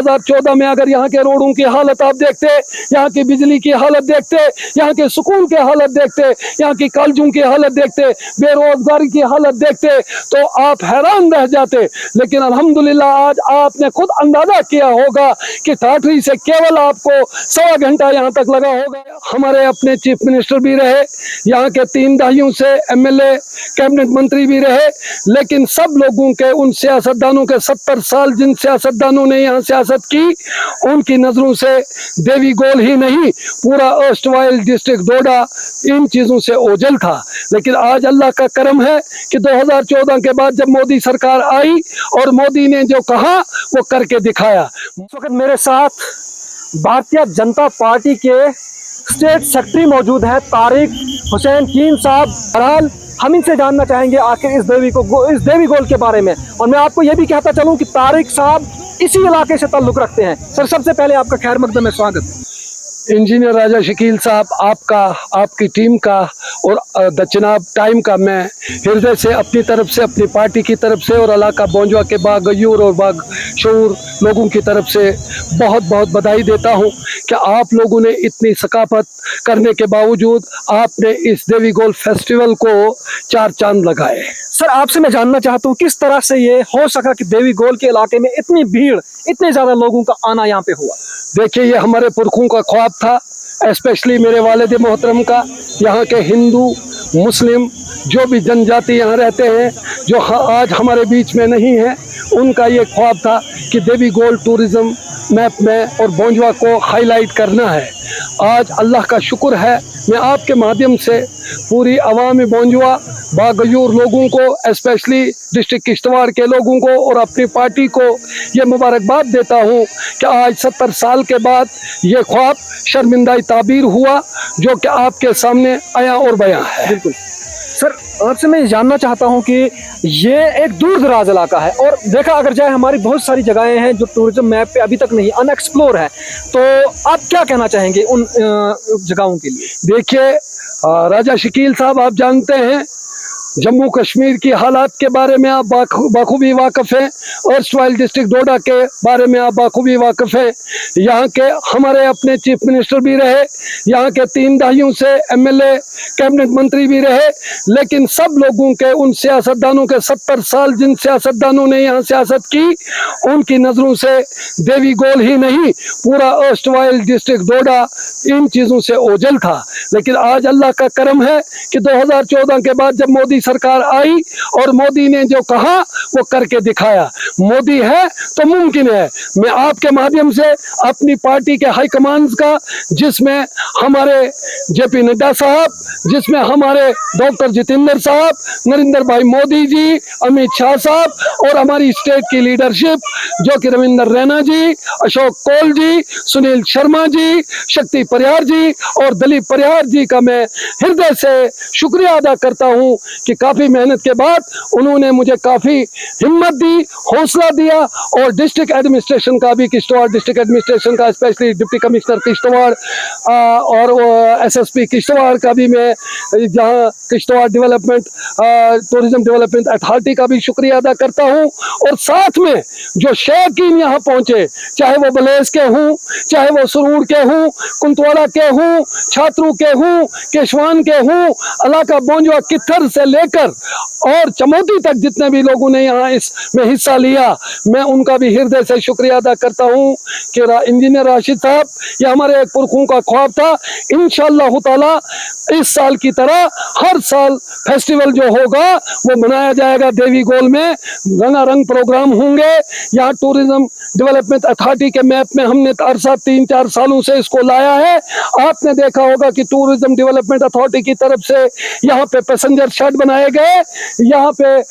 2014 में अगर यहाँ के रोडों की हालत आप देखते, यहाँ की बिजली की हालत देखते, यहाँ के सुकून की हालत देखते, यहाँ की कॉलेजों की हालत देखते, बेरोजगारी की हालत देखते, तो आप हैरान रह जाते। लेकिन अल्हम्दुलिल्लाह आज आपने खुद अंदाजा किया होगा कि टाटरी से केवल आपको 1.25 घंटा यहाँ तक लगा होगा। हमारे अपने चीफ मिनिस्टर भी रहे, यहाँ के 3 दहाइयों से एमएलए कैबिनेट मंत्री भी रहे, लेकिन सब लोगों के, उन सियासतदानों के 70 साल जिन सियासतदानों ने यहाँ सियासत की, उनकी नजरों से देवी गोल ही नहीं पूरा अर्स्टवाइल डिस्ट्रिक्ट डोडा इन चीजों से ओझल था। लेकिन आज अल्लाह का करम है कि 2014 के बाद जब मोदी सरकार आई और मोदी ने जो कहा वो करके दिखाया। इस वक्त मेरे साथ भारतीय जनता पार्टी के स्टेट सेक्रेटरी मौजूद है तारिक हुसैन कीन साहब। बहरहाल हम इनसे जानना चाहेंगे आखिर इस देवी गोल के बारे में। और मैं आपको यह भी कहता चलूं कि तारिक साहब इसी इलाके से ताल्लुक रखते हैं। सर, सबसे पहले आपका खैर मकदम में स्वागत। इंजीनियर राजा शकील साहब, आपका, आपकी टीम का और द चिनाब टाइम का मैं हृदय से अपनी तरफ से, अपनी पार्टी की तरफ से और इलाका बोंजवा के बागयूर और बाग शूर लोगों की तरफ से बहुत बहुत बधाई देता हूं कि आप लोगों ने इतनी सकाफत करने के बावजूद आपने इस देवी गोल फेस्टिवल को 4 चांद लगाए। सर, आपसे मैं जानना चाहता हूँ किस तरह से ये हो सका कि देवी गोल के इलाके में इतनी भीड़, इतने ज़्यादा लोगों का आना यहाँ पे हुआ। देखिए, ये हमारे पुरखों का ख्वाब था, स्पेशली मेरे वालिद मोहतरम का। यहाँ के हिंदू मुस्लिम जो भी जनजाति यहाँ रहते हैं, जो आज हमारे बीच में नहीं है, उनका ये ख्वाब था कि देवी गोल टूरिज़्म मैप में और बोंजवा को हाईलाइट करना है। आज अल्लाह का शुक्र है, मैं आपके माध्यम से पूरी अवाम बोंजवा बागयूर लोगों को, स्पेशली डिस्ट्रिक्ट किश्तवाड़ के लोगों को और अपनी पार्टी को ये मुबारकबाद देता हूँ कि आज 70 साल के बाद ये ख्वाब शर्मिंदाई ताबीर हुआ जो कि आपके सामने आया और बयां है। बिल्कुल सर, आपसे मैं जानना चाहता हूं कि ये एक दूर दराज इलाका है और देखा अगर जाए हमारी बहुत सारी जगहें हैं जो टूरिज्म मैप पे अभी तक नहीं, अनएक्सप्लोर है, तो आप क्या कहना चाहेंगे उन जगहों के लिए? देखिए राजा शकील साहब, आप जानते हैं जम्मू कश्मीर की हालात के बारे में आप बाखूबी वाकिफ़ हैं, अर्स्टवाइल डिस्ट्रिक्ट डोडा के बारे में आप बाखूबी वाकिफ़ हैं। यहाँ के हमारे अपने चीफ मिनिस्टर भी रहे, यहाँ के 3 दहाइयों से एमएलए कैबिनेट मंत्री भी रहे, लेकिन सब लोगों के, उन सियासतदानों के 70 साल जिन सियासतदानों ने यहाँ सियासत की, उनकी नज़रों से देवी गोल ही नहीं पूरा अर्स्टवाइल डिस्ट्रिक्ट डोडा इन चीज़ों से ओझल था। लेकिन आज अल्लाह का करम है कि 2014 के बाद जब मोदी सरकार आई और मोदी ने जो कहा वो करके दिखाया। मोदी है तो मुमकिन है। मैं आपके माध्यम से अपनी पार्टी के हाई कमांड का, जिसमें हमारे जेपी नड्डा साहब, जिसमें हमारे डॉक्टर जितेंद्र साहब, नरेंद्र भाई मोदी जी, अमित शाह साहब और हमारी स्टेट की लीडरशिप जो कि रविंदर रैना जी, अशोक कौल जी, सुनील शर्मा जी, शक्ति परिहार जी और दलीप परिहार जी का मैं हृदय से शुक्रिया अदा करता हूं कि काफ़ी मेहनत के बाद उन्होंने मुझे काफ़ी हिम्मत दी, हौसला दिया और डिस्ट्रिक्ट एडमिनिस्ट्रेशन का भी, किश्तवाड़ डिस्ट्रिक्ट एडमिनिस्ट्रेशन का, स्पेशली डिप्टी कमिश्नर किश्तवाड़ और एसएसपी किश्तवाड़ का भी मैं, जहां Kishtwar development tourism development authority का भी शुक्रिया अदा करता हूं। और साथ में जो शौकीन यहाँ पहुँचे, चाहे वो बलेस के हों, चाहे वो सुरूर के हों, कुंतवाड़ा के हों, छात्रों के हों, केशवान के हों, इलाका बोंजवा कित्थर से लेकर और चमोती तक जितने भी लोगों ने यहाँ इसमें हिस्सा लिया, मैं उनका भी हृदय से शुक्रिया अदा करता हूँ कि इंजीनियर राशिद साहब, ये हमारे एक पुरखों का ख्वाब था। इंशाअल्लाह ताला इस साल की तरह हर साल फेस्टिवल जो होगा वो मनाया जाएगा देवी गोल में, रंगारंग प्रोग्राम होंगे। यहाँ टूरिज्म डेवलपमेंट अथॉरिटी के मैप में हमने अरसा 3-4 सालों से इसको लाया है। आपने देखा होगा कि टूरिज्म डेवलपमेंट अथॉरिटी की तरफ से यहाँ पे पैसेंजर शेड बनाए गए, यहाँ पे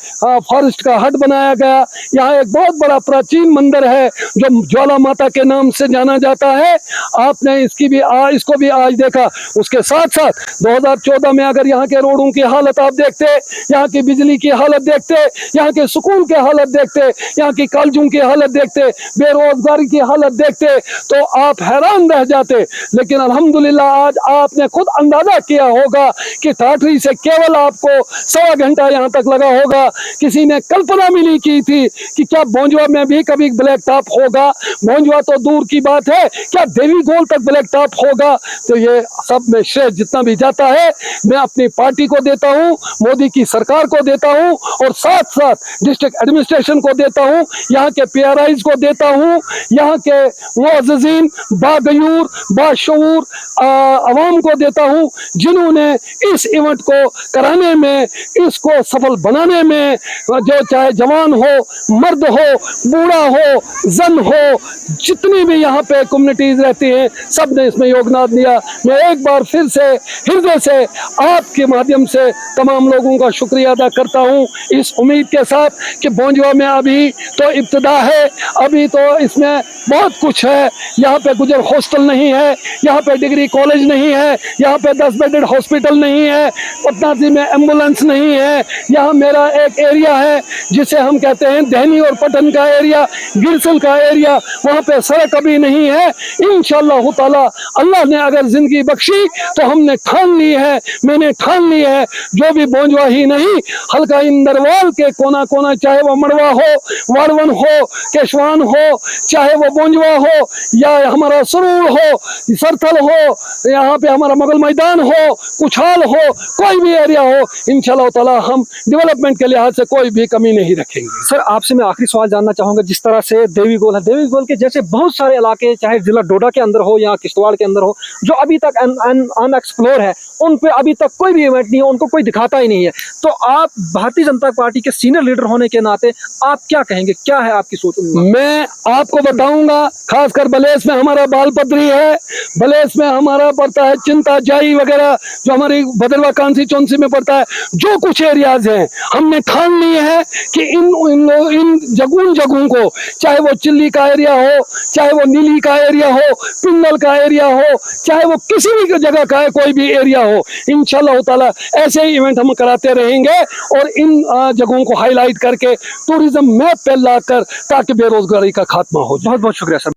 फॉरेस्ट का हट बनाया गया, यहाँ एक बहुत बड़ा प्राचीन मंदिर है जो ज्वाला माता के नाम से जाना जाता है। आपने इसको भी आज देखा। उसके साथ साथ 2014 में अगर यहाँ के रोडों की हालत आप देखते, यहाँ की बिजली की हालत देखते, यहाँ के सुकून की हालत देखते, यहाँ की कॉलेजों की हालत देखते, बेरोजगारी की हालत देखते, तो आप हैरान रह जाते। लेकिन अल्हम्दुलिल्लाह आज आपने खुद अंदाजा किया होगा कि टाटरी से केवल आपको 1.25 घंटा यहाँ तक लगा होगा। किसी ने कल्पना भी नहीं की थी कि क्या बोंजवा में भी कभी ब्लैक टॉप होगा। बोंजवा तो दूर की बात है, क्या देवीगोल तक ब्लैक टॉप होगा। तो ये सब में श्रेय जितना भी जाता है मैं अपनी पार्टी को देता हूँ, मोदी की सरकार को देता हूँ और साथ साथ डिस्ट्रिक्ट एडमिनिस्ट्रेशन को देता हूँ, यहाँ के PRIs को देता हूँ, यहाँ के मुअज़्ज़िज़ीन बागयूर बाशऊर अवाम को देता हूँ जिन्होंने इस इवेंट को कराने में, इसको सफल बनाने में, जो चाहे जवान हो, मर्द हो, बूढ़ा हो, जन हो, जितनी भी यहाँ पे कम्युनिटीज रहती हैं, सब ने इसमें योगदान दिया। मैं एक बार फिर से हृदय से आपके माध्यम से तमाम लोगों का शुक्रिया अदा करता हूँ, इस उम्मीद के साथ कि बोंजवा में अभी तो इब्तिदा है, अभी तो इसमें बहुत कुछ है। यहाँ पे गुजर हॉस्टल नहीं है, यहाँ पे डिग्री कॉलेज नहीं है, यहाँ पे 10 बेडेड हॉस्पिटल नहीं है, पटनाजी में एम्बुलेंस नहीं है। यहाँ मेरा एक एरिया है जिसे हम कहते हैं दहनी और पटन का एरिया, गिरसल का एरिया, वहाँ पे सड़क अभी नहीं है। इंशाअल्लाह ताला अल्लाह ने अगर जिंदगी बख्शी तो हमने ठान ली है, मैंने ठान ली है, जो भी बोंजवा ही नहीं हल्का इंदरवाल के कोना कोना, चाहे वो मड़वा हो, वाड़वन हो, केशवान हो, चाहे वो बोंजवा हो या हमारा सरूर हो, सरथल हो, यहाँ पे हमारा मुगल मैदान हो, कुछाल हो, कोई भी एरिया हो, इंशाअल्लाह ताला हम डेवलपमेंट के लिहाज से कोई भी कमी नहीं रखेंगे। सर आपसे मैं आखिरी सवाल जानना चाहूंगा, जिस तरह से देवीगोल है, देवीगोल के जैसे बहुत सारे इलाके चाहे जिला डोडा के अंदर हो या किश्तवाड़ के अंदर हो, जो अभी तक अनएक्सप्लोर है, उन पे अभी तक कोई भी इवेंट नहीं है, उनको कोई दिखाता ही नहीं है। तो आप भारतीय जनता पार्टी के सीनियर लीडर होने के नाते आप क्या कहेंगे, क्या है आपकी सोच? मैं आपको बताऊंगा, खासकर बलेस में हमारा बालपत्री है, बलेस में हमारा पड़ता है चिंता जाई वगैरह, जो हमारी भदरवा कांस्टिट्यूंसी में पड़ता है, जो कुछ एरियाज हैं हमने ठान लिए है कि इन जगहों को, चाहे वो चिल्ली का एरिया हो, चाहे वो नीली का एरिया हो, पिंडल का एरिया हो, चाहे वो किसी भी जगह का है, कोई भी एरिया हो, इंशाअल्लाह ताला ऐसे ही इवेंट हम कराते रहेंगे और इन जगहों को हाईलाइट करके टूरिज्म मैप पे लाकर ताकि बेरोजगारी का खात्मा हो जाए। बहुत बहुत शुक्रिया सर।